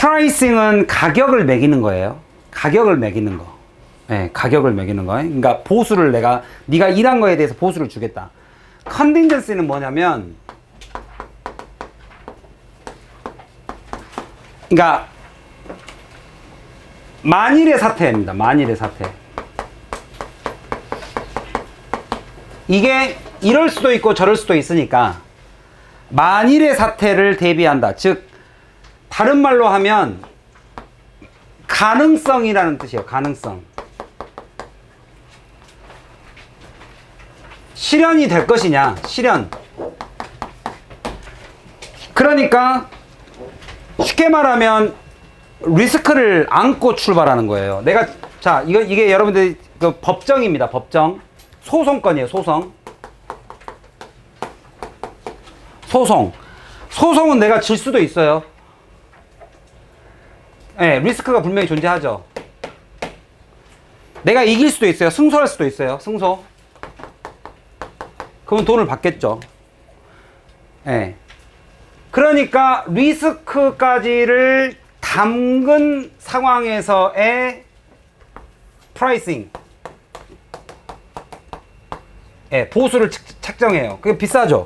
프라이싱은 가격을 매기는 거예요. 가격을 매기는 거. 네, 가격을 매기는 거. 그러니까 보수를 네가 일한 거에 대해서 보수를 주겠다. 컨틴전시는 뭐냐면, 그러니까 만일의 사태입니다. 만일의 사태. 이게 이럴 수도 있고 저럴 수도 있으니까 만일의 사태를 대비한다. 즉 다른 말로 하면 가능성이라는 뜻이에요. 가능성. 실현이 될 것이냐. 실현. 그러니까 쉽게 말하면 리스크를 안고 출발하는 거예요. 자, 이게 여러분들 그 법정입니다. 법정. 소송건이에요. 소송. 소송은 내가 질 수도 있어요. 네, 리스크가 분명히 존재하죠. 내가 이길 수도 있어요. 승소할 수도 있어요. 승소. 그러면 돈을 받겠죠. 네. 그러니까 리스크까지를 담근 상황에서의 프라이싱. 예, 보수를 책정해요. 그게 비싸죠.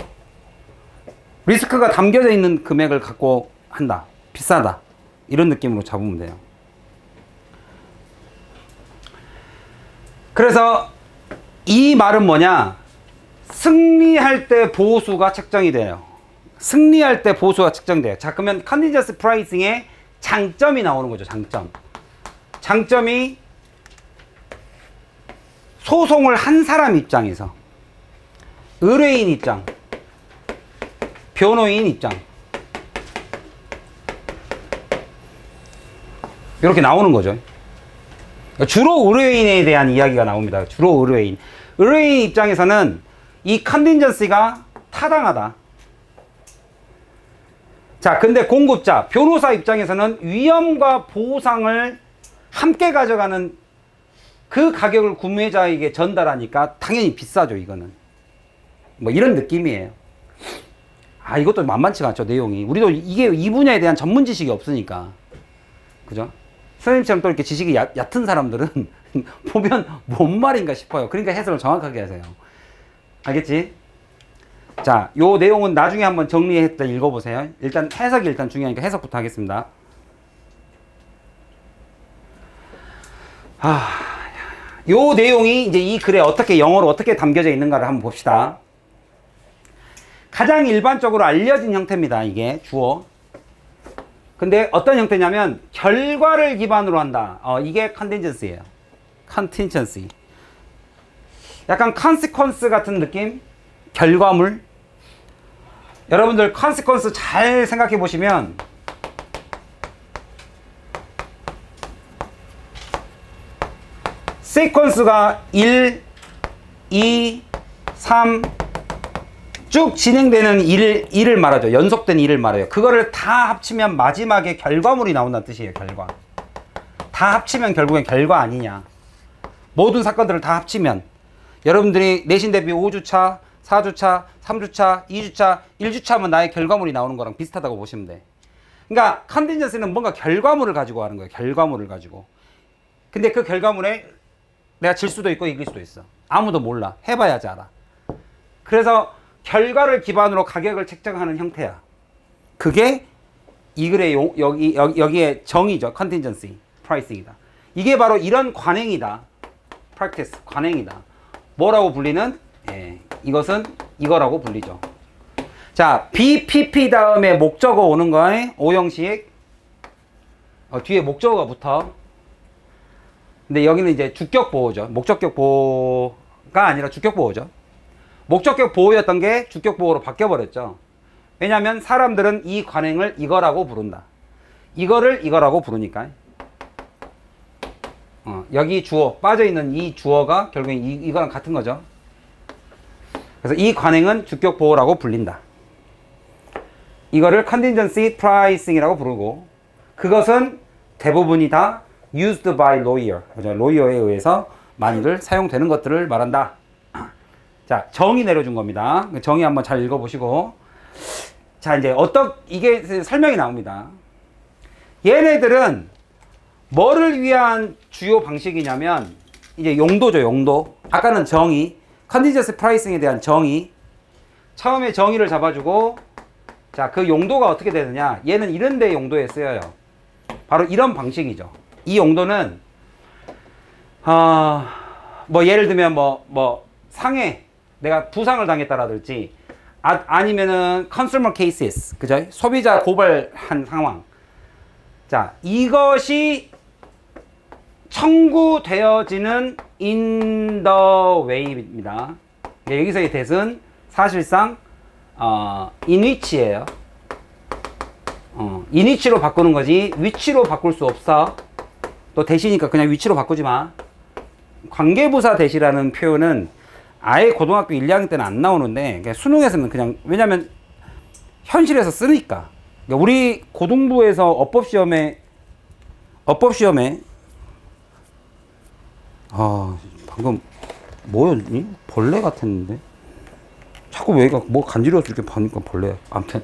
리스크가 담겨져 있는 금액을 갖고 한다. 비싸다. 이런 느낌으로 잡으면 돼요. 그래서 이 말은 뭐냐? 승리할 때 보수가 책정이 돼요. 승리할 때 보수가 책정돼요. 자, 그러면 컨틴전시 프라이싱의 장점이 나오는 거죠. 장점. 장점이 소송을 한 사람 입장에서 의뢰인 입장, 변호인 입장 이렇게 나오는 거죠. 주로 의뢰인에 대한 이야기가 나옵니다. 주로 의뢰인. 의뢰인 입장에서는 이 컨틴전시가 타당하다. 자, 근데 공급자, 변호사 입장에서는 위험과 보상을 함께 가져가는 그 가격을 구매자에게 전달하니까 당연히 비싸죠, 이거는. 뭐 이런 느낌이에요. 아, 이것도 만만치가 않죠, 내용이. 우리도 이 분야에 대한 전문 지식이 없으니까. 그죠? 선생님처럼 또 이렇게 지식이 얕은 사람들은 보면 뭔 말인가 싶어요. 그러니까 해석을 정확하게 하세요. 알겠지? 자, 요 내용은 나중에 한번 정리했다 읽어보세요. 일단 해석이 일단 중요하니까 해석부터 하겠습니다. 요 내용이 이제 이 글에 영어로 어떻게 담겨져 있는가를 한번 봅시다. 가장 일반적으로 알려진 형태입니다. 이게 주어. 근데 어떤 형태냐면 결과를 기반으로 한다. 이게 컨틴전시예요. 컨틴전시. 약간 컨시퀀스 같은 느낌? 결과물. 여러분들 컨시퀀스 잘 생각해 보시면 시퀀스가 1, 2, 3 쭉 진행되는 일을 말하죠. 연속된 일을 말해요. 그거를 다 합치면 마지막에 결과물이 나온다는 뜻이에요. 결과. 다 합치면 결국엔 결과 아니냐. 모든 사건들을 다 합치면 여러분들이 내신 대비 5주차, 4주차, 3주차, 2주차, 1주차면 나의 결과물이 나오는 거랑 비슷하다고 보시면 돼. 그러니까 컨틴전시는 뭔가 결과물을 가지고 하는 거예요. 결과물을 가지고. 근데 그 결과물에 내가 질 수도 있고 이길 수도 있어. 아무도 몰라. 해봐야지 알아. 그래서 결과를 기반으로 가격을 책정하는 형태야. 그게 이 글의 여기에 정의죠. 컨틴전시 프라이싱이다. 이게 바로 이런 관행이다. practice 관행이다. 뭐라고 불리는? 이것은 이거라고 불리죠. 자, BPP 다음에 목적어 오는 거에 오형식 뒤에 목적어가 붙어. 근데 여기는 이제 주격 보호죠. 목적격 보호가 아니라 주격 보호죠. 목적격 보호였던 게 주격 보호로 바뀌어버렸죠. 왜냐하면 사람들은 이 관행을 이거라고 부른다. 이거를 이거라고 부르니까. 여기 주어, 빠져있는 이 주어가 결국엔 이거랑 같은 거죠. 그래서 이 관행은 주격 보호라고 불린다. 이거를 contingency pricing이라고 부르고, 그것은 대부분이 다 used by lawyer, lawyer에 의해서 많이들 사용되는 것들을 말한다. 자, 정의 내려준 겁니다. 정의 한번 잘 읽어보시고. 자, 이제 이게 설명이 나옵니다. 얘네들은 뭐를 위한 주요 방식이냐면 이제 용도죠, 용도. 아까는 정의, 컨티전시 프라이싱에 대한 정의. 처음에 정의를 잡아주고, 자, 그 용도가 어떻게 되느냐? 얘는 이런 데 용도에 쓰여요. 바로 이런 방식이죠. 이 용도는 뭐 예를 들면 상해, 내가 부상을 당했다라든지, 아니면은 consumer cases, 그죠? 소비자 고발한 상황. 자, 이것이 청구되어지는 in the way입니다. 여기서의 that은 사실상 in which예요. in which로 바꾸는 거지 위치로 바꿀 수 없어. 또 대시니까 그냥 위치로 바꾸지 마. 관계부사 대시라는 표현은 아예 고등학교 1, 2학년 때는 안 나오는데 수능에서는 그냥, 왜냐면 현실에서 쓰니까. 그러니까 우리 고등부에서 업법시험에 방금 뭐였니? 벌레 같았는데 자꾸 왜 뭐 간지러워서 이렇게 보니까 벌레. 아무튼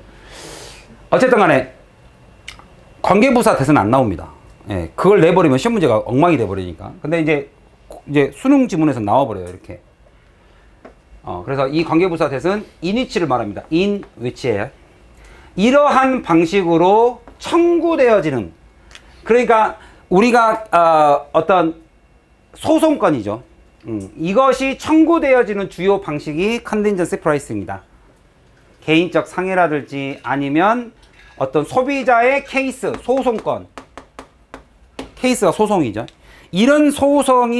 어쨌든 간에 관계부사 대선 안 나옵니다. 예, 그걸 내버리면 시험 문제가 엉망이 돼버리니까. 근데 이제 수능 지문에서 나와버려요, 이렇게. 그래서 이 관계부사 대선 in which를 말합니다. in which예요. 이러한 방식으로 청구되어지는, 그러니까 우리가 어떤 소송건이죠. 이것이 청구되어지는 주요 방식이 컨틴전시 프라이스입니다. 개인적 상해라든지 아니면 어떤 소비자의 케이스, 소송건. 케이스가 소송이죠. 이런 소송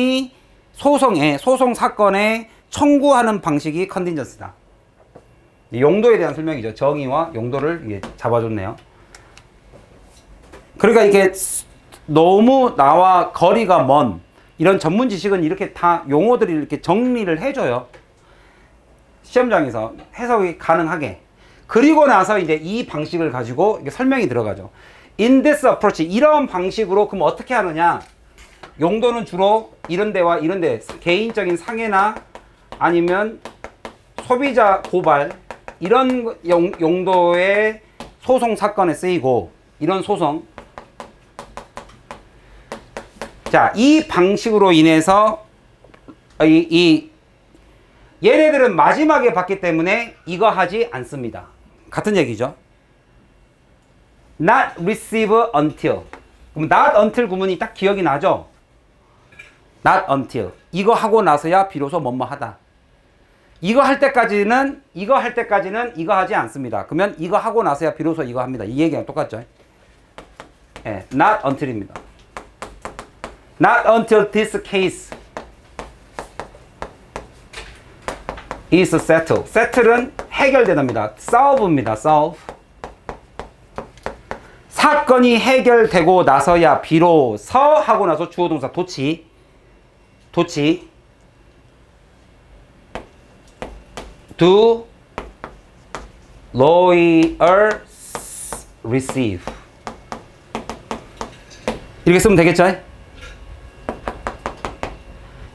사건에 청구하는 방식이 컨틴전시다. 용도에 대한 설명이죠. 정의와 용도를 잡아줬네요. 그러니까 이게 너무 나와 거리가 먼 이런 전문 지식은 이렇게 다 용어들이 이렇게 정리를 해줘요. 시험장에서 해석이 가능하게. 그리고 나서 이제 이 방식을 가지고 이게 설명이 들어가죠. In this approach, 이런 방식으로 그럼 어떻게 하느냐? 용도는 주로 이런 데와 이런 데, 개인적인 상해나 아니면 소비자 고발, 이런 용도의 소송 사건에 쓰이고, 이런 소송. 자, 이 방식으로 인해서 얘네들은 마지막에 받기 때문에 이거 하지 않습니다. 같은 얘기죠. Not receive until. 그럼 not until 구문이 딱 기억이 나죠? Not until. 이거 하고 나서야 비로소 뭐뭐 하다. 이거 할 때까지는 이거 하지 않습니다. 그러면 이거 하고 나서야 비로소 이거 합니다. 이 얘기랑 똑같죠? 예, not until입니다. Not until this case is settled. settle은 해결되답니다. solve입니다. solve. 사건이 해결되고 나서야 비로소 하고 나서 주어 동사 도치. Do lawyers receive. 이렇게 쓰면 되겠죠?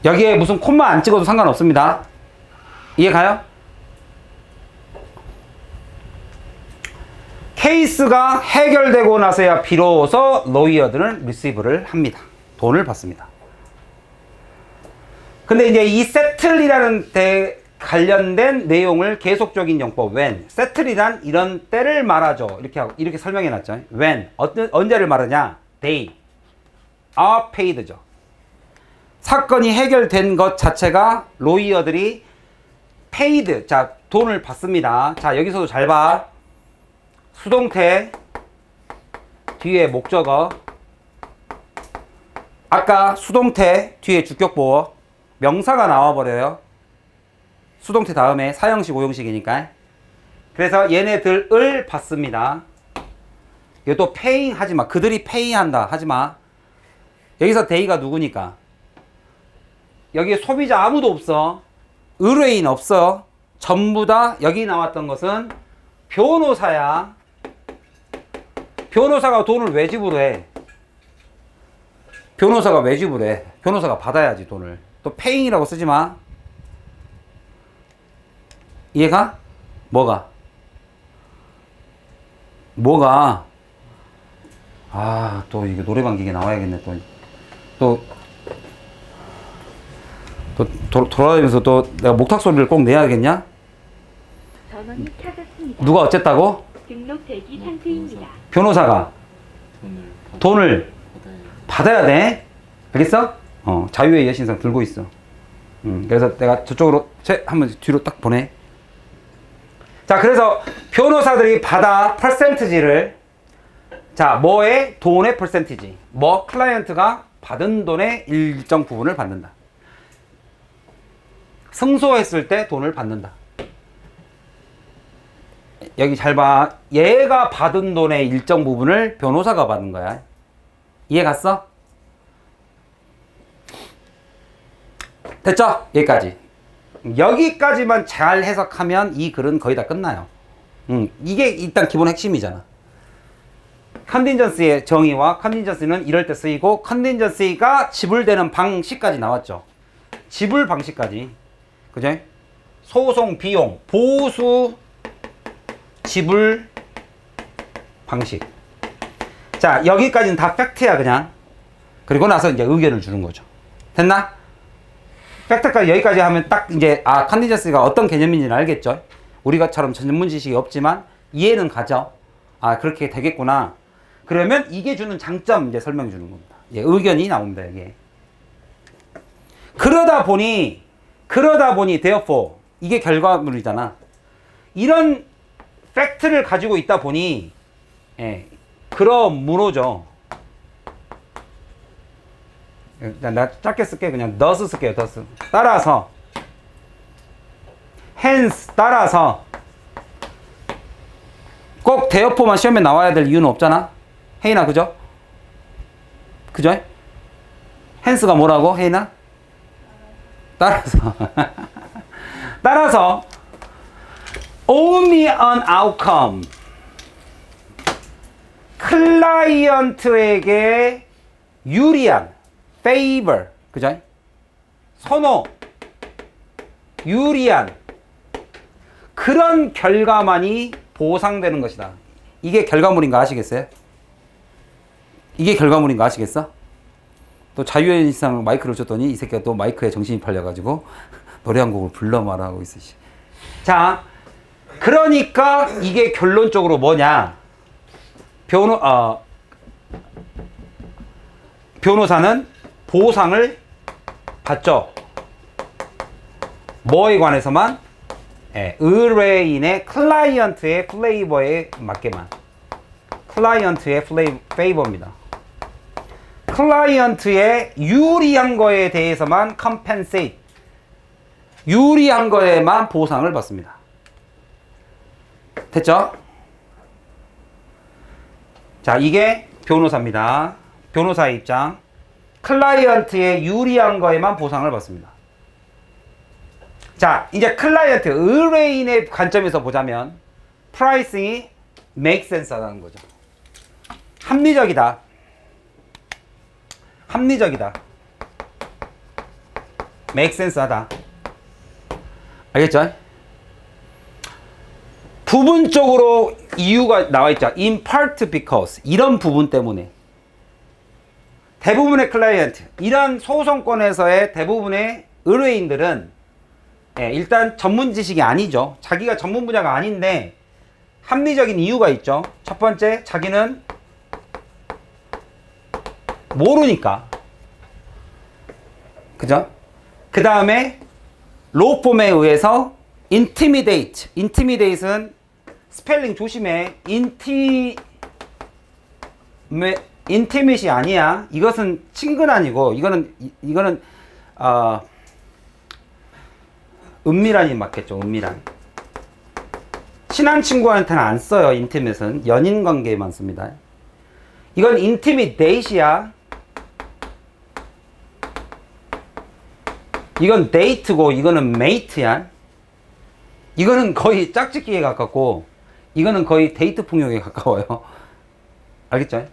여기에 무슨 콤마 안 찍어도 상관없습니다. 이해 가요? 케이스가 해결되고 나서야 비로소 로이어들은 리시브를 합니다. 돈을 받습니다. 근데 이제 이 세틀이라는 데 관련된 내용을 계속적인 용법 when, 세틀이란 이런 때를 말하죠. 이렇게 설명해 놨죠. when, 언제를 말하냐? they are paid죠. 사건이 해결된 것 자체가 로이어들이 paid, 자, 돈을 받습니다. 자, 여기서도 잘 봐. 수동태 뒤에 목적어, 아까 수동태 뒤에 주격보어, 명사가 나와버려요. 수동태 다음에 사형식, 오형식이니까. 그래서 얘네들을 받습니다. 이것도 paying 하지마. 그들이 pay 한다 하지마. 여기서 they가 누구니까? 여기에 소비자 아무도 없어. 의뢰인 없어. 전부 다 여기 나왔던 것은 변호사야. 변호사가 돈을 왜 지불해? 변호사가 왜 지불해? 변호사가 받아야지 돈을. 또 paying이라고 쓰지 마. 이해가? 뭐가? 아, 또 이게 노래방 기계 나와야겠네. 돌아다니면서 또 내가 목탁 소리를 꼭 내야겠냐? 전원이 켜졌습니다. 누가 어쨌다고? 등록 대기 상태입니다. 변호사가 돈을 받아야 돼. 알겠어? 자유의 여신상 들고 있어. 그래서 내가 저쪽으로 한번 뒤로 딱 보내. 자, 그래서 변호사들이 받아 퍼센티지를, 자, 뭐의 돈의 퍼센티지, 뭐 클라이언트가 받은 돈의 일정 부분을 받는다. 승소했을 때 돈을 받는다. 여기 잘 봐. 얘가 받은 돈의 일정 부분을 변호사가 받는 거야. 이해 갔어? 됐죠? 여기까지. 여기까지만 잘 해석하면 이 글은 거의 다 끝나요. 이게 일단 기본 핵심이잖아. 컨틴전시의 정의와 컨틴전시는 이럴 때 쓰이고, 컨틴전시가 지불되는 방식까지 나왔죠. 지불 방식까지. 그죠? 소송 비용, 보수 지불 방식. 자, 여기까지는 다 팩트야, 그냥. 그리고 나서 이제 의견을 주는 거죠. 됐나? 팩트까지 여기까지 하면 딱 이제, 컨틴전시가 어떤 개념인지는 알겠죠? 우리가처럼 전문 지식이 없지만 이해는 가죠? 그렇게 되겠구나. 그러면 이게 주는 장점 이제 설명해 주는 겁니다. 예, 의견이 나옵니다, 이게. 그러다 보니, therefore, 이게 결과물이잖아. 이런 팩트를 가지고 있다 보니, 그러므로죠. 나 짧게 쓸게. 그냥 thus 쓸게요, thus. 따라서, hence, 따라서, 꼭 therefore만 시험에 나와야 될 이유는 없잖아. 혜인아, 그죠? 그죠? hence가 뭐라고, 혜인아? 따라서. 따라서, only an outcome. 클라이언트에게 유리한, favor, 그죠? 선호, 유리한, 그런 결과만이 보상되는 것이다. 이게 결과물인가 아시겠어요? 이게 결과물인가 아시겠어? 또 자유의 일상 마이크를 줬더니 이 새끼가 또 마이크에 정신이 팔려가지고 노래 한 곡을 불러 말하고 있으시. 자, 그러니까 이게 결론적으로 뭐냐? 변호사는 보상을 받죠. 뭐에 관해서만? 의뢰인의 클라이언트의 플레이버에 맞게만. 클라이언트의 페이버입니다. 클라이언트의 유리한 거에 대해서만 compensate. 유리한 거에만 보상을 받습니다. 됐죠? 자, 이게 변호사입니다. 변호사의 입장. 클라이언트의 유리한 거에만 보상을 받습니다. 자, 이제 클라이언트, 의뢰인의 관점에서 보자면 프라이싱이 make sense 하다는 거죠. 합리적이다. 합리적이다. make sense 하다. 알겠죠? 부분적으로 이유가 나와 있죠. in part because. 이런 부분 때문에. 대부분의 클라이언트, 이런 소송권에서의 대부분의 의뢰인들은 일단 전문 지식이 아니죠. 자기가 전문 분야가 아닌데 합리적인 이유가 있죠. 첫 번째, 자기는 모르니까. 그죠? 그 다음에 로펌에 의해서 intimidate. intimidate는 스펠링 조심해. intimate이 아니야. 이것은 친근한이고, 이거는 은밀한이 맞겠죠. 은밀한. 친한 친구한테는 안 써요. intimate은 연인 관계에만 씁니다. 이건 intimidate이야. 이건 date고 이거는 mate야. 이거는 거의 짝짓기에 가깝고 이거는 거의 데이트 폭력에 가까워요. 알겠죠?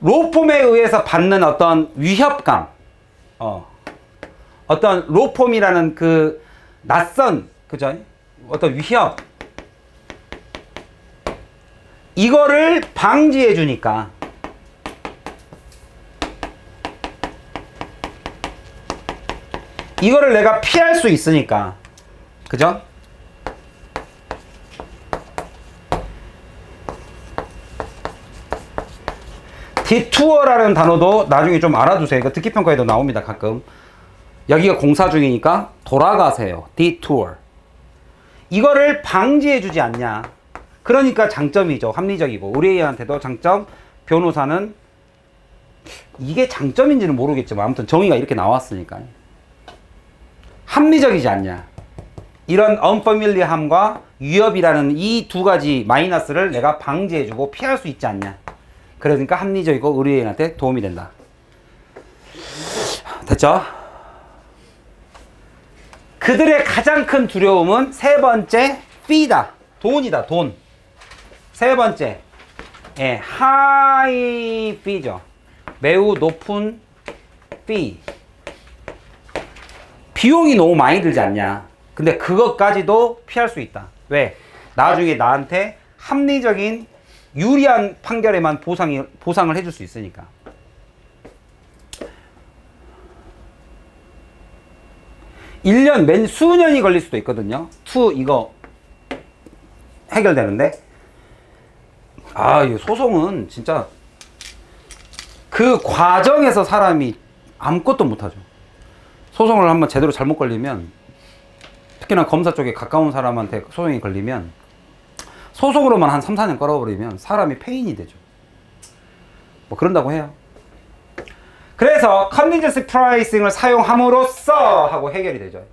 로펌에 의해서 받는 어떤 위협감, 어떤 로펌이라는 그 낯선, 그죠? 어떤 위협, 이거를 방지해 주니까 이거를 내가 피할 수 있으니까. 그죠? 디투어라는 단어도 나중에 좀 알아두세요. 이거 듣기평가에도 나옵니다, 가끔. 여기가 공사 중이니까 돌아가세요. 디투어. 이거를 방지해주지 않냐. 그러니까 장점이죠. 합리적이고. 우리 애한테도 장점, 변호사는 이게 장점인지는 모르겠지만 아무튼 정의가 이렇게 나왔으니까. 합리적이지 않냐. 이런 unfamiliar함과 위협이라는 이 두 가지 마이너스를 내가 방지해주고 피할 수 있지 않냐. 그러니까 합리적이고 의뢰인한테 도움이 된다. 됐죠? 그들의 가장 큰 두려움은 세 번째, fee다. 돈이다, 돈. 세 번째, 예, high fee죠. 매우 높은 fee. 비용이 너무 많이 들지 않냐. 근데 그것까지도 피할 수 있다. 왜? 나중에 나한테 합리적인 유리한 판결에만 보상을 해줄 수 있으니까. 수년이 걸릴 수도 있거든요. 이거 해결되는데. 이 소송은 진짜 그 과정에서 사람이 아무것도 못하죠. 소송을 한번 제대로 잘못 걸리면, 특히나 검사 쪽에 가까운 사람한테 소송이 걸리면, 소송으로만 한 3, 4년 끌어버리면 사람이 폐인이 되죠. 뭐 그런다고 해요. 그래서 컨티전시 프라이싱을 사용함으로써 하고 해결이 되죠.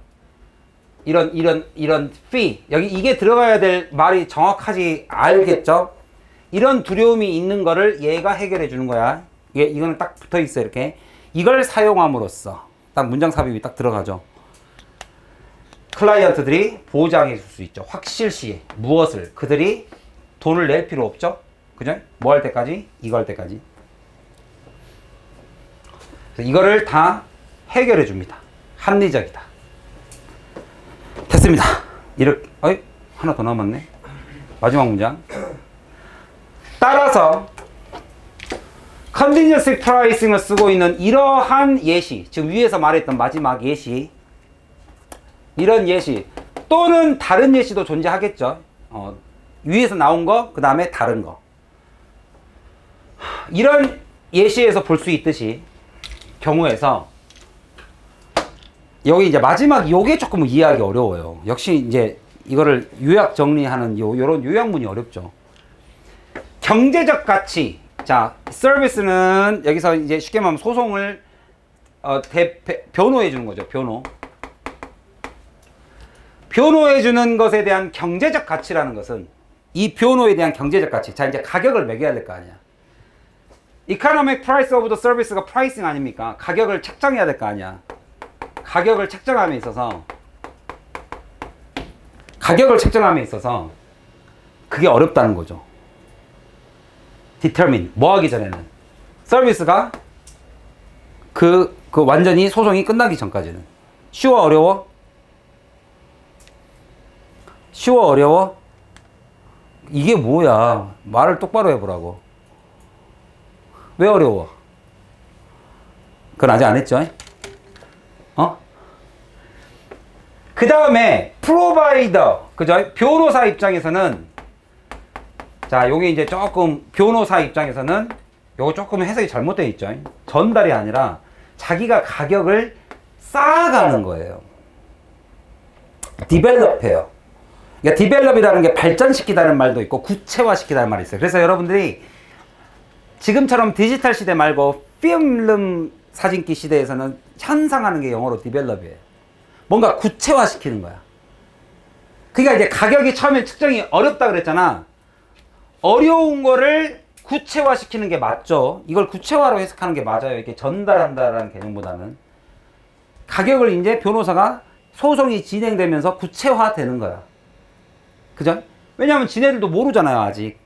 이런 fee, 여기 이게 들어가야 될 말이 정확하지 알겠죠? 이런 두려움이 있는 거를 얘가 해결해 주는 거야. 이거는 딱 붙어 있어, 이렇게. 이걸 사용함으로써 딱 문장 삽입이 딱 들어가죠. 클라이언트들이 보장해 줄 수 있죠. 확실시에 무엇을 그들이 돈을 낼 필요 없죠. 그죠? 뭐 할 때까지? 이거 할 때까지. 그래서 이거를 다 해결해 줍니다. 합리적이다. 됐습니다. 이렇게 하나 더 남았네. 마지막 문장. 따라서 컨티전시 프라이싱을 쓰고 있는 이러한 예시, 지금 위에서 말했던 마지막 예시, 이런 예시 또는 다른 예시도 존재하겠죠. 위에서 나온 거, 그 다음에 다른 거. 이런 예시에서 볼 수 있듯이 경우에서 여기 이제 마지막 요게 조금 이해하기 어려워요. 역시 이제 이거를 요약 정리하는 요런 요약문이 어렵죠. 경제적 가치. 자, 서비스는 여기서 이제 쉽게 말하면 소송을 변호해 주는 거죠. 변호해 주는 것에 대한 경제적 가치라는 것은 이 변호에 대한 경제적 가치. 자, 이제 가격을 매겨야 될 거 아니야. Economic price of the service가 프라이싱 아닙니까? 가격을 책정해야 될 거 아니야. 가격을 책정함에 있어서 그게 어렵다는 거죠. determine, 뭐 하기 전에는. 서비스가 그 완전히 소송이 끝나기 전까지는. 쉬워, 어려워? 쉬워, 어려워? 이게 뭐야? 말을 똑바로 해보라고. 왜 어려워? 그건 아직 안 했죠? 그 다음에 프로바이더, 그죠? 변호사 입장에서는, 자, 요게 이제 조금 변호사 입장에서는 요거 조금 해석이 잘못되어 있죠. 전달이 아니라 자기가 가격을 쌓아가는 거예요. 디벨롭해요. 그러니까 디벨롭이라는 게 발전시키다는 말도 있고 구체화시키다는 말이 있어요. 그래서 여러분들이 지금처럼 디지털 시대 말고 필름 사진기 시대에서는 현상하는 게 영어로 디벨롭이에요. 뭔가 구체화시키는 거야. 그러니까 이제 가격이 처음에 측정이 어렵다 그랬잖아. 어려운 거를 구체화시키는 게 맞죠. 이걸 구체화로 해석하는 게 맞아요. 이렇게 전달한다라는 개념보다는. 가격을 이제 변호사가 소송이 진행되면서 구체화되는 거야. 그죠? 왜냐하면 지네들도 모르잖아요, 아직.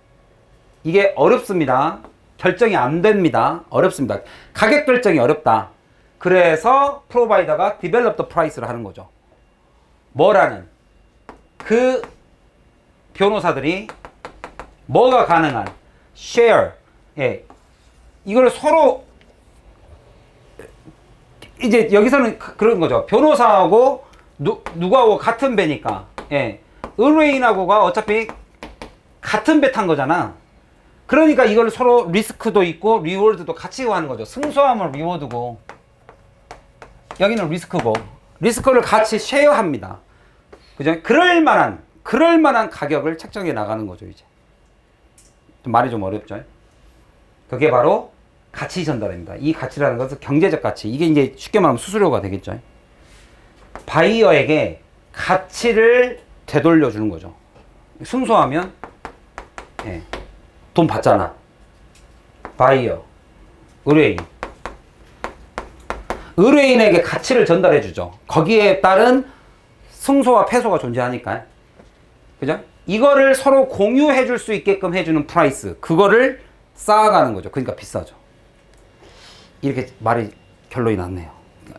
이게 어렵습니다. 결정이 안 됩니다. 어렵습니다. 가격 결정이 어렵다. 그래서 프로바이더가 디벨롭 더 프라이스를 하는 거죠. 뭐라는? 그 변호사들이 뭐가 가능한? share. 예. 이걸 서로 이제 여기서는 그런 거죠. 변호사하고 누구하고 같은 배니까. 예. 의뢰인하고가 어차피 같은 배 탄 거잖아. 그러니까 이걸 서로 리스크도 있고 리워드도 같이 하는 거죠. 승소하면 리워드고 여기는 리스크고 리스크를 같이 쉐어합니다. 그죠? 그럴 만한 가격을 책정해 나가는 거죠, 이제. 좀 말이 좀 어렵죠. 그게 바로 가치 전달입니다. 이 가치라는 것은 경제적 가치. 이게 이제 쉽게 말하면 수수료가 되겠죠. 바이어에게 가치를 되돌려 주는 거죠. 승소하면 예, 돈 받잖아. 바이어, 의뢰인. 의뢰인에게 가치를 전달해 주죠. 거기에 따른 승소와 패소가 존재하니까. 그죠? 이거를 서로 공유해 줄 수 있게끔 해주는 프라이스. 그거를 쌓아가는 거죠. 그러니까 비싸죠. 이렇게 말이 결론이 났네요.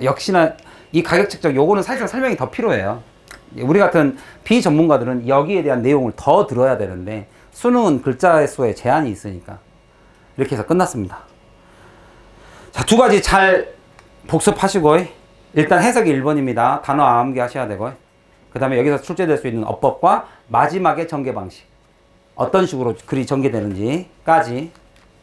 역시나 이 가격 책정 요거는 사실상 설명이 더 필요해요. 우리 같은 비전문가들은 여기에 대한 내용을 더 들어야 되는데 수능은 글자 수에 제한이 있으니까 이렇게 해서 끝났습니다. 자, 두 가지 잘 복습하시고 일단 해석이 1번입니다. 단어 암기 하셔야 되고 그 다음에 여기서 출제될 수 있는 어법과 마지막에 전개 방식 어떤 식으로 글이 전개되는지까지